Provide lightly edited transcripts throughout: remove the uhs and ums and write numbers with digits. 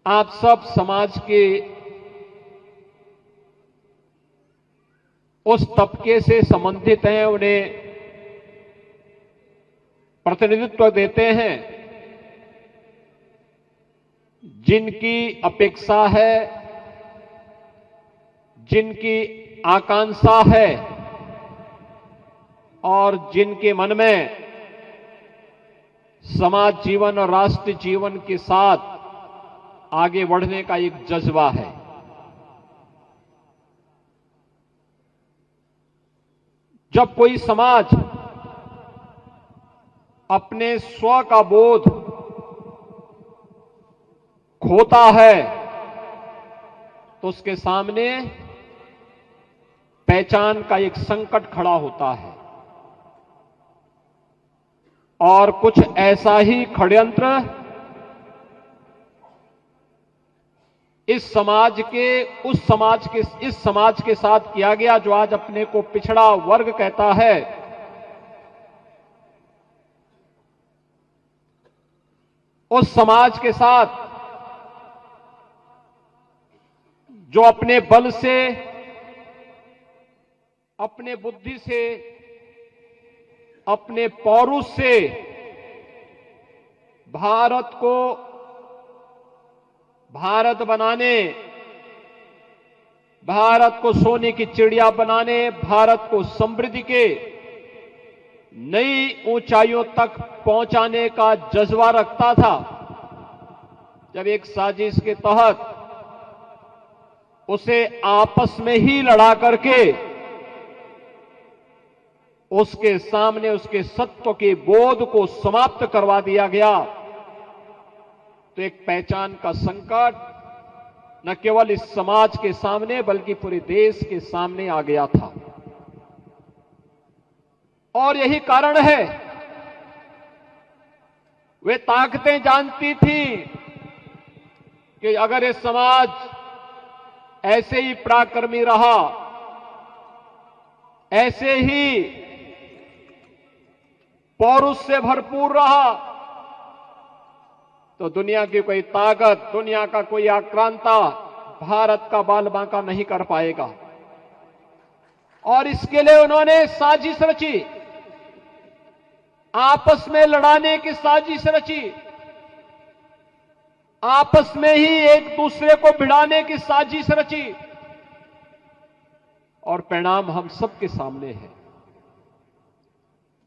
आप सब समाज के उस तबके से संबंधित हैं, उन्हें प्रतिनिधित्व देते हैं जिनकी अपेक्षा है, जिनकी आकांक्षा है और जिनके मन में समाज जीवन और राष्ट्र जीवन के साथ आगे बढ़ने का एक जज्बा है। जब कोई समाज अपने स्व का बोध खोता है तो उसके सामने पहचान का एक संकट खड़ा होता है और कुछ ऐसा ही षड्यंत्र इस समाज के साथ किया गया जो आज अपने को पिछड़ा वर्ग कहता है। उस समाज के साथ जो अपने बल से, अपने बुद्धि से, अपने पौरुष से भारत को भारत बनाने, भारत को सोने की चिड़िया बनाने, भारत को समृद्धि के नई ऊंचाइयों तक पहुंचाने का जज्बा रखता था, जब एक साजिश के तहत उसे आपस में ही लड़ा करके उसके सामने उसके सत्व के बोध को समाप्त करवा दिया गया, तो एक पहचान का संकट न केवल इस समाज के सामने बल्कि पूरे देश के सामने आ गया था। और यही कारण है, वे ताकतें जानती थी कि अगर ये समाज ऐसे ही पराक्रमी रहा, ऐसे ही पौरुष से भरपूर रहा, तो दुनिया की कोई ताकत, दुनिया का कोई आक्रांता भारत का बाल बांका नहीं कर पाएगा। और इसके लिए उन्होंने साजिश रची, आपस में लड़ाने की साजिश रची, आपस में ही एक दूसरे को भिड़ाने की साजिश रची, और परिणाम हम सबके सामने है।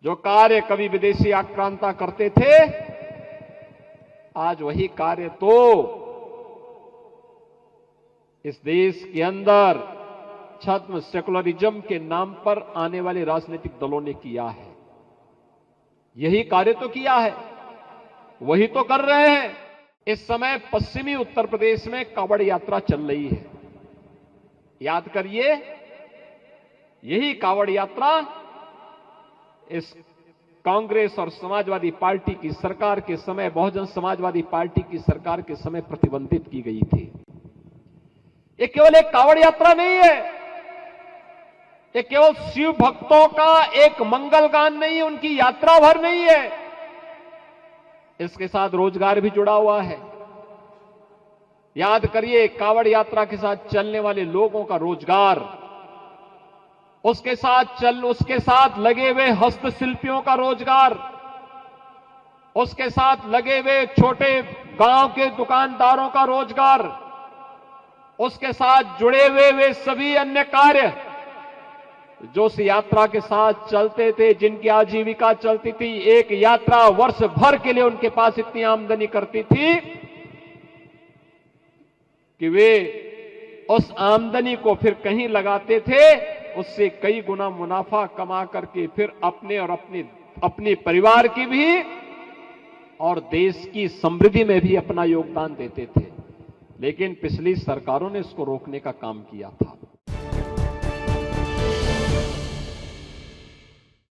जो कार्य कभी विदेशी आक्रांता करते थे, आज वही कार्य तो इस देश के अंदर छद्म सेकुलरिज्म के नाम पर आने वाले राजनीतिक दलों ने किया है। यही कार्य तो किया है, वही तो कर रहे हैं। इस समय पश्चिमी उत्तर प्रदेश में कांवड़ यात्रा चल रही है। याद करिए, यही कांवड़ यात्रा इस कांग्रेस और समाजवादी पार्टी की सरकार के समय, बहुजन समाजवादी पार्टी की सरकार के समय प्रतिबंधित की गई थी। ये केवल एक कांवड़ यात्रा नहीं है, ये केवल शिव भक्तों का एक मंगल गान नहीं है, उनकी यात्रा भर नहीं है। इसके साथ रोजगार भी जुड़ा हुआ है। याद करिए, कांवड़ यात्रा के साथ चलने वाले लोगों का रोजगार, उसके साथ लगे हुए हस्तशिल्पियों का रोजगार, उसके साथ लगे हुए छोटे गांव के दुकानदारों का रोजगार, उसके साथ जुड़े हुए वे सभी अन्य कार्य जो उस यात्रा के साथ चलते थे, जिनकी आजीविका चलती थी। एक यात्रा वर्ष भर के लिए उनके पास इतनी आमदनी करती थी कि वे उस आमदनी को फिर कहीं लगाते थे, उससे कई गुना मुनाफा कमा करके फिर अपने और अपने परिवार की भी और देश की समृद्धि में भी अपना योगदान देते थे। लेकिन पिछली सरकारों ने इसको रोकने का काम किया था।